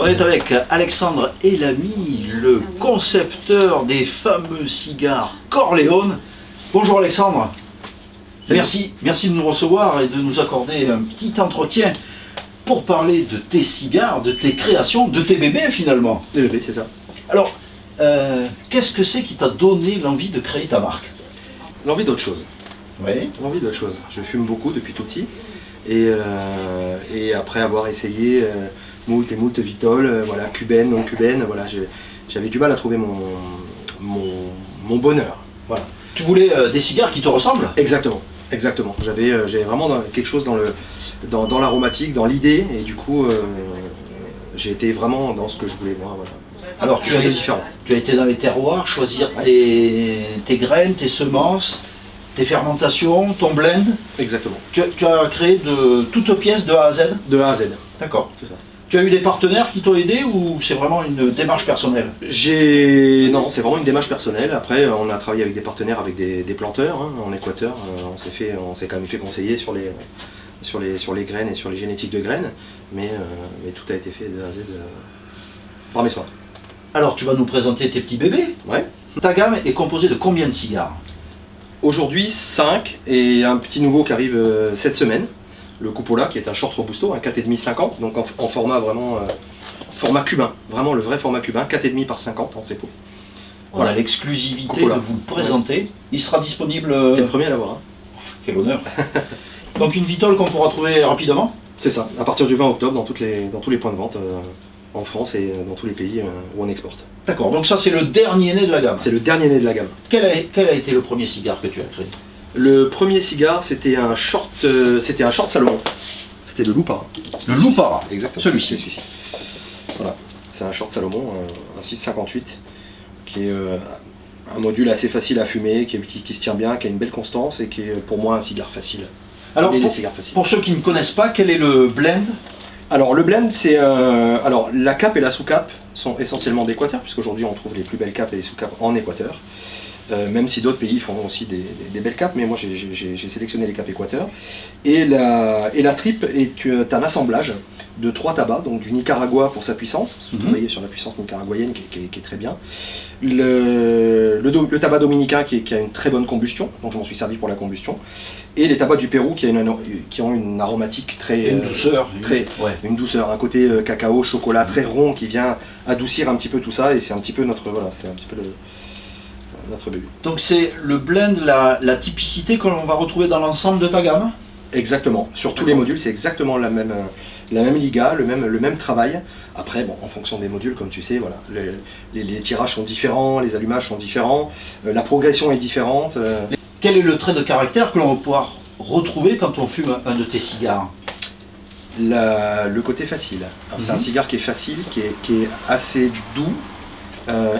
On est avec Alexandre Elamy, le concepteur des fameux cigares Corleone. Bonjour Alexandre. Merci de nous recevoir et de nous accorder un petit entretien pour parler de tes cigares, de tes créations, de tes bébés finalement. Des bébés, c'est ça. Alors, qu'est-ce que c'est qui t'a donné l'envie de créer ta marque? L'envie d'autre chose. Oui. L'envie d'autre chose. Je fume beaucoup depuis tout petit. Et après avoir essayé moult et moult Vitol, voilà, cubaine, non cubaine, voilà, j'avais du mal à trouver mon bonheur. Voilà. Tu voulais des cigares qui te ressemblent? Exactement. Exactement. J'avais vraiment quelque chose dans l'aromatique, dans l'idée, et du coup, j'ai été vraiment dans ce que je voulais moi. Voilà. Alors quelque chose de différent. tu as été dans les terroirs, choisir tes graines, tes semences, tes fermentations, ton blend. Exactement. Tu as créé de toutes pièces de A à Z. De A à Z. D'accord. C'est ça. Tu as eu des partenaires qui t'ont aidé ou c'est vraiment une démarche personnelle? Non, c'est vraiment une démarche personnelle. Après, on a travaillé avec des partenaires, avec des planteurs hein, en Équateur. On s'est quand même fait conseiller sur les graines et sur les génétiques de graines, mais tout a été fait de A à Z par mes soins. Alors tu vas nous présenter tes petits bébés. Ouais. Ta gamme est composée de combien de cigares? Aujourd'hui 5 et un petit nouveau qui arrive cette semaine, le Cupola qui est un short robusto, un 4,5-50, donc en format vraiment format cubain, vraiment le vrai format cubain, 4,5 par 50 en cepo. On a l'exclusivité Cupola. de vous le présenter. Ouais. Il sera disponible. T'es le premier à l'avoir. Hein. Quel honneur. Donc une vitole qu'on pourra trouver rapidement. C'est ça, à partir du 20 octobre dans tous les points de vente en France et dans tous les pays où on exporte. D'accord, donc ça c'est le dernier né de la gamme. C'est le dernier né de la gamme. Quel a été le premier cigare que tu as créé? Le premier cigare, c'était un short Salomon. C'était le Loupara. Le Loupara. Exactement. Celui-ci. C'est celui-ci. Voilà. C'est un short Salomon, un 658, qui est un module assez facile à fumer, qui se tient bien, qui a une belle constance et qui est pour moi un cigare facile. Alors des cigares faciles. pour ceux qui ne connaissent pas, quel est le blend? Alors le blend, c'est alors la cape et la sous-cape sont essentiellement d'Équateur, puisqu'aujourd'hui on trouve les plus belles capes et les sous-capes en Équateur. Même si d'autres pays font aussi des belles capes, mais moi j'ai sélectionné les capes Équateur. Et la tripe est un assemblage de 3 tabacs, donc du Nicaragua pour sa puissance, parce que vous travaillez sur la puissance nicaraguayenne qui est très bien. Le tabac dominicain qui a une très bonne combustion, donc je m'en suis servi pour la combustion. Et les tabacs du Pérou qui ont une aromatique très... Une douceur. Une douceur, un côté cacao, chocolat très rond qui vient adoucir un petit peu tout ça, et c'est un petit peu notre bébé. Donc c'est le blend, la typicité que l'on va retrouver dans l'ensemble de ta gamme? Exactement, sur tous les modules c'est exactement la même liga, le même travail. Après bon, en fonction des modules comme tu sais, voilà, les tirages sont différents, les allumages sont différents, la progression est différente. Quel est le trait de caractère que l'on va pouvoir retrouver quand on fume un de tes cigares? Le côté facile. C'est un cigare qui est facile, qui est assez doux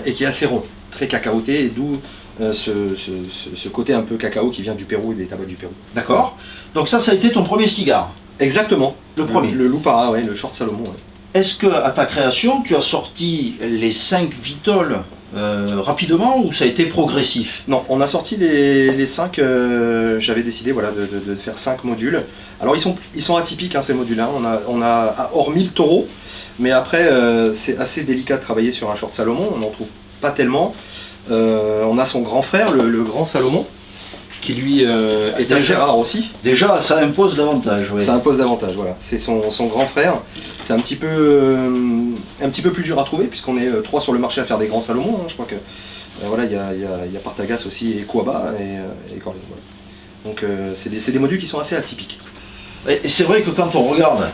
et qui est assez rond. Très cacaoté et d'où ce côté un peu cacao qui vient du Pérou et des tabacs du Pérou. D'accord. Donc ça a été ton premier cigare? Exactement. Le premier? Le Loupara, ouais, le short Salomon. Ouais. Est-ce que à ta création, tu as sorti les 5 vitoles rapidement ou ça a été progressif? Non, on a sorti les 5, j'avais décidé voilà, de faire 5 modules. Alors ils sont atypiques hein, ces modules, hein. On a hormis le taureau, mais après c'est assez délicat de travailler sur un short Salomon, on n'en trouve pas tellement. On a son grand frère, le grand Salomon, qui lui est assez rare aussi. Déjà, ça impose davantage. Ouais. Ça impose davantage, voilà. C'est son grand frère. C'est un petit peu plus dur à trouver, puisqu'on est 3 sur le marché à faire des grands Salomon. Hein. Je crois que voilà, il y a Partagas aussi, et Kouaba, et Corlin. Voilà. Donc c'est des modules qui sont assez atypiques. Et c'est vrai que quand on regarde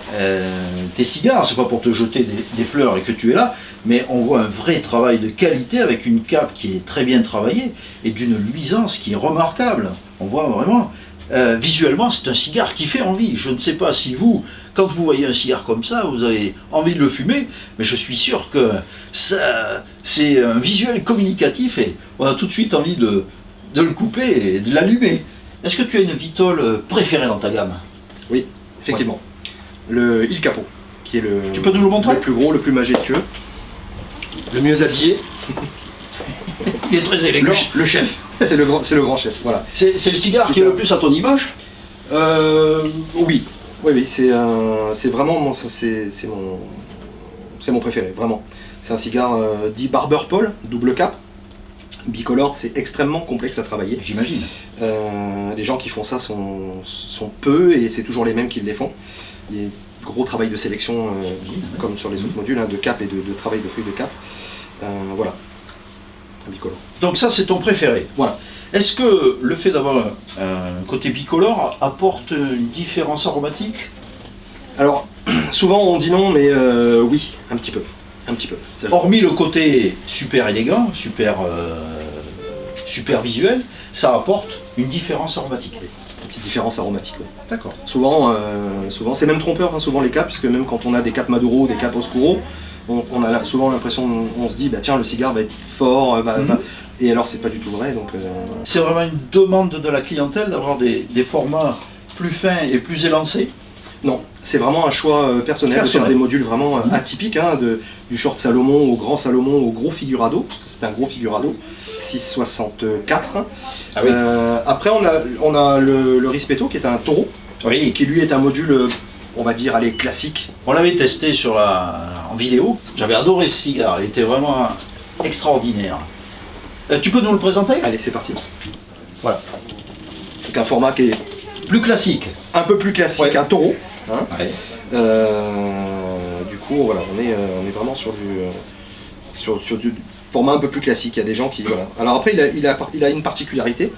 tes cigares, c'est pas pour te jeter des fleurs et que tu es là, mais on voit un vrai travail de qualité avec une cape qui est très bien travaillée et d'une luisance qui est remarquable. On voit vraiment, visuellement, c'est un cigare qui fait envie. Je ne sais pas si vous, quand vous voyez un cigare comme ça, vous avez envie de le fumer, mais je suis sûr que c'est un visuel communicatif et on a tout de suite envie de le couper et de l'allumer. Est-ce que tu as une vitole préférée dans ta gamme? Oui, effectivement. Ouais. Le Il Capo, qui est tu peux nous le montrer? Le plus gros, le plus majestueux, le mieux habillé. Il est très élégant. Le chef. C'est le grand chef, voilà. C'est le cigare qui est le plus à ton image? Oui. C'est vraiment mon préféré, vraiment. C'est un cigare dit Barber Paul, double cap. Bicolore, c'est extrêmement complexe à travailler. J'imagine. Les gens qui font ça sont peu et c'est toujours les mêmes qui les font. Il y a gros travail de sélection, comme sur les autres modules, hein, de cap et de travail de feuilles de cap. Voilà, un bicolore. Donc ça, c'est ton préféré. Voilà. Est-ce que le fait d'avoir un côté bicolore apporte une différence aromatique? Alors, souvent on dit non, mais oui, un petit peu. Un petit peu. Hormis le côté super élégant, super visuel, ça apporte une différence aromatique. Une petite différence aromatique, oui. D'accord. Souvent c'est même trompeur, hein, souvent les capes, puisque même quand on a des capes Maduro, des capes Oscuro, on a souvent l'impression, on se dit, bah tiens, le cigare va être fort, et alors c'est pas du tout vrai. Donc, C'est vraiment une demande de la clientèle d'avoir des formats plus fins et plus élancés. non, c'est vraiment un choix personnel de faire des modules vraiment atypiques, hein, du short Salomon au grand Salomon au gros figurado, parce que c'est un gros figurado, 6,64. Ah oui. Après on a le Rispetto qui est un taureau, Oui. qui lui est un module, on va dire, allez, classique. On l'avait testé en vidéo. J'avais adoré ce cigare. Il était vraiment extraordinaire. Tu peux nous le présenter? Allez, c'est parti. Voilà. Donc un format qui est Plus classique. un peu plus classique, Ouais. un taureau. Hein. Ouais. Du coup, voilà, on est vraiment sur du format un peu plus classique. Il y a des gens qui... Voilà. Alors après, il a une particularité.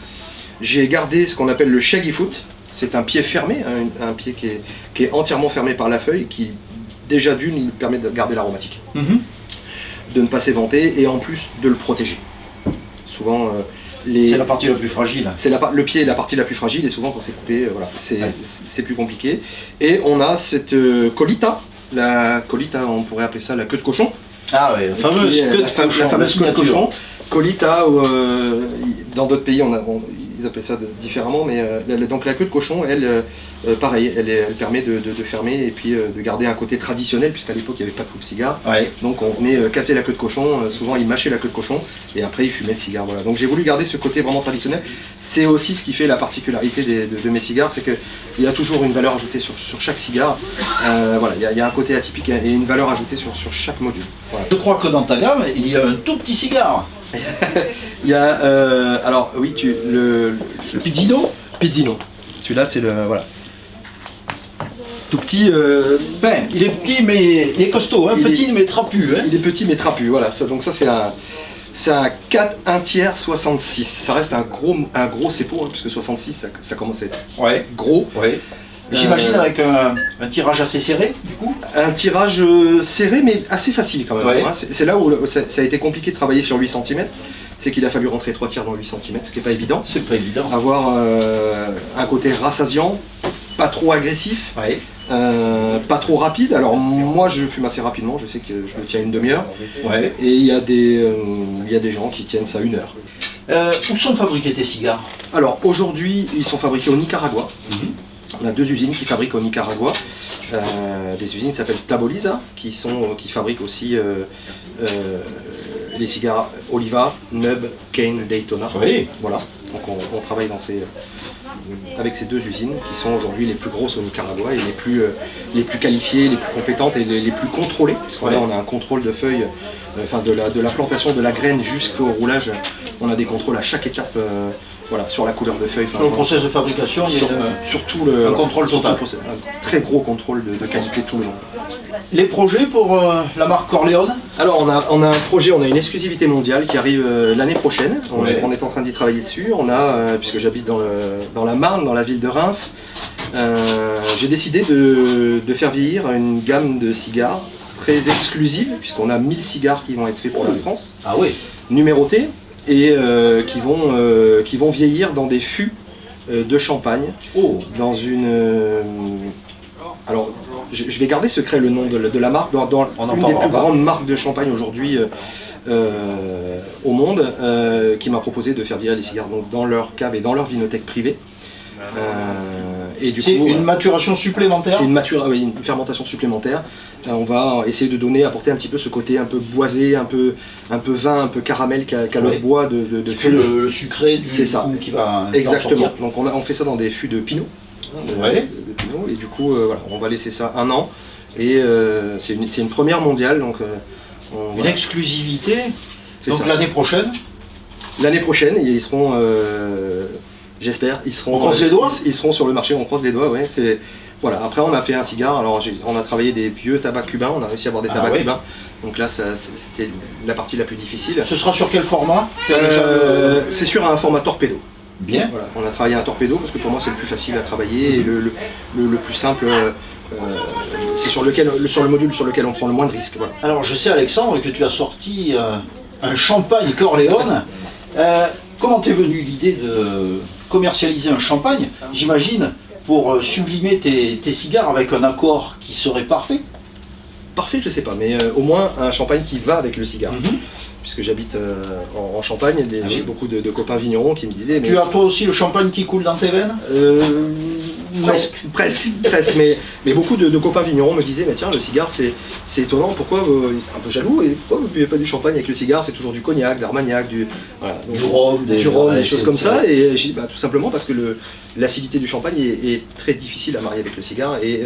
J'ai gardé ce qu'on appelle le shaggy foot. C'est un pied fermé, hein, un pied qui est entièrement fermé par la feuille, qui déjà d'une, il permet de garder l'aromatique, de ne pas s'éventer et en plus de le protéger. Souvent, C'est la partie la plus fragile. le pied est la partie la plus fragile et souvent quand c'est coupé, voilà, c'est plus compliqué. Et on a cette colita, la colita, on pourrait appeler ça la queue de cochon. Ah oui, la fameuse Qui est queue de la cochon. fameuse queue de signature. cochon. Colita, dans d'autres pays, ils appellent ça différemment, mais donc la queue de cochon, elle, pareil, elle permet de fermer et puis de garder un côté traditionnel, puisqu'à l'époque il n'y avait pas de coupe-cigare. Ouais. Donc on venait casser la queue de cochon, souvent ils mâchaient la queue de cochon et après ils fumaient le cigare. Voilà. Donc j'ai voulu garder ce côté vraiment traditionnel. C'est aussi ce qui fait la particularité de mes cigares, c'est qu'il y a toujours une valeur ajoutée sur chaque cigare. Voilà, il y a un côté atypique et une valeur ajoutée sur chaque module. Voilà. Je crois que dans ta gamme, il y a un tout petit cigare. Il y a, alors oui, le Pizzino. Pizzino. Celui-là c'est le, voilà. Tout petit, Enfin, il est petit mais il est costaud, hein, Il petit est- mais trapu. Hein. il est petit mais trapu, voilà. Donc ça c'est un 4 1 tiers 66. Ça reste un gros cépo, hein, puisque 66 ça commence à être Ouais. gros. Ouais. J'imagine avec un tirage assez serré, du coup. Un tirage serré mais assez facile quand même. Ouais. Hein. C'est là où ça a été compliqué de travailler sur 8 cm. C'est qu'il a fallu rentrer 3 tiers dans 8 cm, ce qui n'est pas évident. C'est pas évident. Avoir un côté rassasiant, pas trop agressif, Ouais. pas trop rapide. Alors moi je fume assez rapidement, je sais que je le tiens une demi-heure. Ouais. Et il y a des gens qui tiennent ça 1 heure. Où sont fabriqués tes cigares? Alors aujourd'hui ils sont fabriqués au Nicaragua. On a 2 usines qui fabriquent au Nicaragua. Des usines qui s'appellent Taboliza, qui fabriquent aussi les cigares Oliva, Nub, Cane, Daytona. Oui. Voilà. Donc on travaille avec ces 2 usines qui sont aujourd'hui les plus grosses au Nicaragua et les plus qualifiées, les plus compétentes et les plus contrôlées. Parce qu'on on a un contrôle de feuilles, enfin de la plantation de la graine jusqu'au roulage. On a des contrôles à chaque étape. Voilà, sur la couleur de feuilles. Sur le process de fabrication, il y a surtout un contrôle total. Un très gros contrôle de qualité tout le long. Les projets pour la marque Corleone? Alors on a un projet, on a une exclusivité mondiale qui arrive l'année prochaine. Ouais. On est en train d'y travailler dessus. On a, puisque j'habite dans la Marne, dans la ville de Reims, j'ai décidé de faire vieillir une gamme de cigares très exclusive, puisqu'on a 1000 cigares qui vont être faits pour la France, Ah oui. numérotés, et qui vont vieillir dans des fûts de champagne, Oh. dans une... alors, je vais garder secret le nom de la marque, dans On en une des parlera plus pas. grandes marques de champagne aujourd'hui au monde, qui m'a proposé de faire vieillir les cigares donc, dans leur cave et dans leur vinothèque privée. Et du C'est coup, une maturation supplémentaire? c'est une fermentation supplémentaire. On va essayer apporter un petit peu ce côté un peu boisé, un peu vin, un peu caramel qu'a Ouais. le bois de Fait fût. le sucré du C'est ça. coup qui va Exactement. sortir. Donc on fait ça dans des fûts de pinot. Ouais. De pinot, et du coup, voilà, on va laisser ça 1 an. Et c'est une première mondiale. Donc, Une voilà, exclusivité. c'est Donc ça. l'année prochaine. L'année prochaine, ils seront, j'espère, ils seront. On croise les doigts. Ils seront sur le marché, on croise les doigts, ouais. Voilà. Après, on a fait un cigare. Alors, on a travaillé des vieux tabacs cubains. On a réussi à avoir des Ah tabacs ouais. cubains. Donc là, c'était la partie la plus difficile. Ce sera sur quel format? Tu as déjà C'est sur un format torpedo. Bien. Voilà, on a travaillé un torpedo parce que pour moi c'est le plus facile à travailler et le plus simple. C'est sur le module sur lequel on prend le moins de risques. Voilà. Alors je sais Alexandre que tu as sorti un champagne Corleone. Comment t'es venue l'idée de commercialiser un champagne? J'imagine pour sublimer tes cigares avec un accord qui serait parfait. parfait, je sais pas, mais au moins un champagne qui va avec le cigare. Puisque j'habite en Champagne, j'ai beaucoup de copains vignerons qui me disaient... Tu as toi aussi le champagne qui coule dans tes veines? Presque, mais beaucoup de copains vignerons me disaient, tiens, le cigare c'est étonnant, pourquoi un peu jaloux, et pourquoi vous ne buvez pas du champagne avec le cigare? C'est toujours du cognac, de l'armagnac, du rhum, des choses comme ça. Et j'ai dit, tout simplement parce que l'acidité du champagne est très difficile à marier avec le cigare, et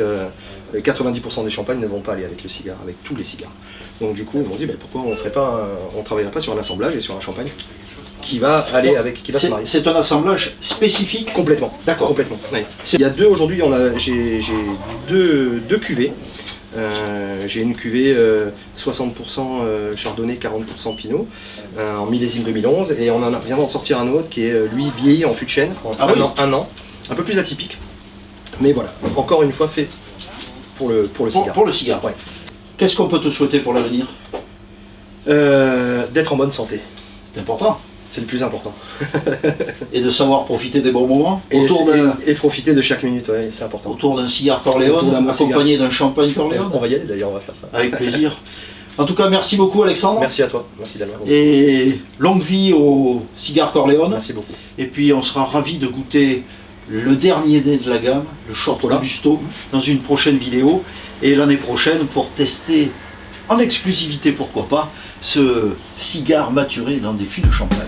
90% des champagnes ne vont pas aller avec le cigare, avec tous les cigares. Donc du coup on dit pourquoi on travaillerait pas sur un assemblage et sur un champagne qui va aller avec, qui va se marier. C'est un assemblage spécifique? Complètement, d'accord. Complètement. Oui. Il y a aujourd'hui, j'ai deux cuvées. J'ai une cuvée 60% chardonnay, 40% pinot, en millésime 2011, et on vient d'en sortir un autre qui est lui vieilli en fût de chêne, en un an, un peu plus atypique. Mais voilà, encore une fois fait pour le cigare. Pour le cigare, ouais. Qu'est-ce qu'on peut te souhaiter pour l'avenir? D'être en bonne santé. C'est important. C'est le plus important. Et de savoir profiter des bons moments. Et profiter de chaque minute, ouais, c'est important. Autour d'un cigare Corleone, accompagné d'un champagne Corleone. On va y aller d'ailleurs, on va faire ça. Avec plaisir. En tout cas, merci beaucoup Alexandre. Merci à toi, merci Damien. Et longue vie au cigare Corleone. Merci beaucoup. Et puis on sera ravis de goûter le dernier né de la gamme, le Short Robusto, dans une prochaine vidéo. Et l'année prochaine pour tester en exclusivité, pourquoi pas, ce cigare maturé dans des fûts de champagne.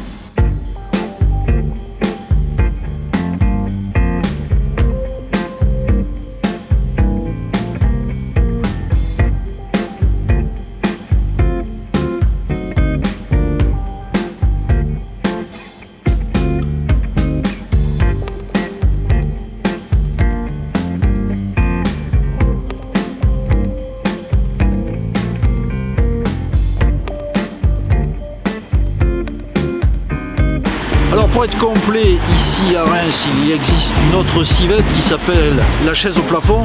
Alors pour être complet, ici à Reims, il existe une autre civette qui s'appelle la chaise au plafond.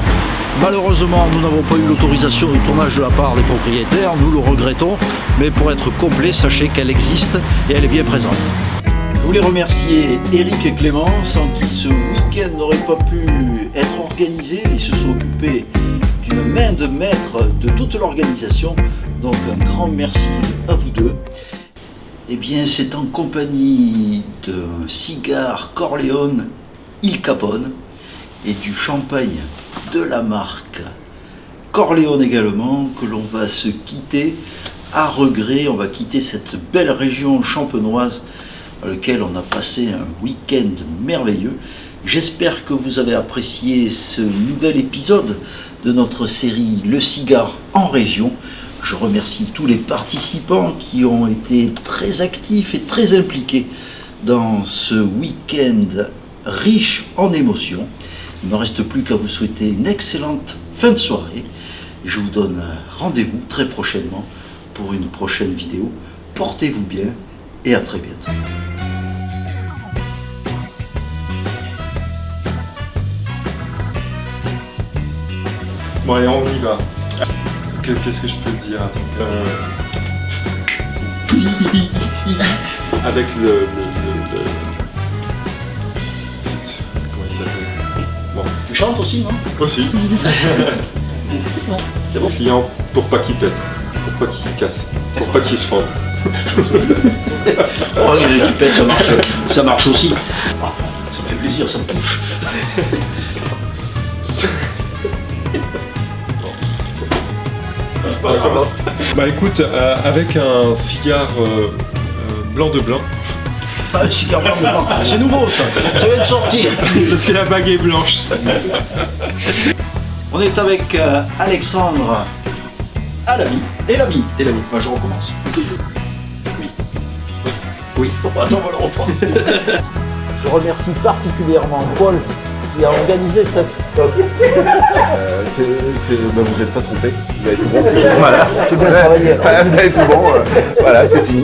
Malheureusement, nous n'avons pas eu l'autorisation de tournage de la part des propriétaires, nous le regrettons, mais pour être complet, sachez qu'elle existe et elle est bien présente. Je voulais remercier Eric et Clément, sans qui ce week-end n'aurait pas pu être organisé. Ils se sont occupés d'une main de maître de toute l'organisation, donc un grand merci à vous deux. Eh bien, c'est en compagnie d'un cigare Corleone Il Capone et du champagne de la marque Corleone également que l'on va se quitter à regret. On va quitter cette belle région champenoise dans laquelle on a passé un week-end merveilleux. J'espère que vous avez apprécié ce nouvel épisode de notre série Le Cigare en région. Je remercie tous les participants qui ont été très actifs et très impliqués dans ce week-end riche en émotions. Il ne me reste plus qu'à vous souhaiter une excellente fin de soirée. Je vous donne rendez-vous très prochainement pour une prochaine vidéo. Portez-vous bien et à très bientôt. Bon allez, on y va. Qu'est-ce que je peux te dire? Avec le... Comment il s'appelle? Bon. Tu chantes aussi, non? Aussi. C'est bon. Client pour pas qu'il pète, pour pas qu'il casse, pour pas qu'il se fende. Oh, tu pètes, ça marche aussi. Ah, ça me fait plaisir, ça me touche. Bah écoute, avec un cigare blanc de blanc. Ah, un cigare blanc de blanc, c'est nouveau ça vient de sortir. Parce que la bague est blanche. On est avec Alexandre à l'ami. Et l'ami. Moi je recommence. Oui. Oh, attends, on va le reprendre. Je remercie particulièrement Paul qui a organisé cette... vous n'êtes pas trompé, vous avez tout bon. Voilà, j'ai bien travaillé. Vous avez tout bon, voilà, c'est fini.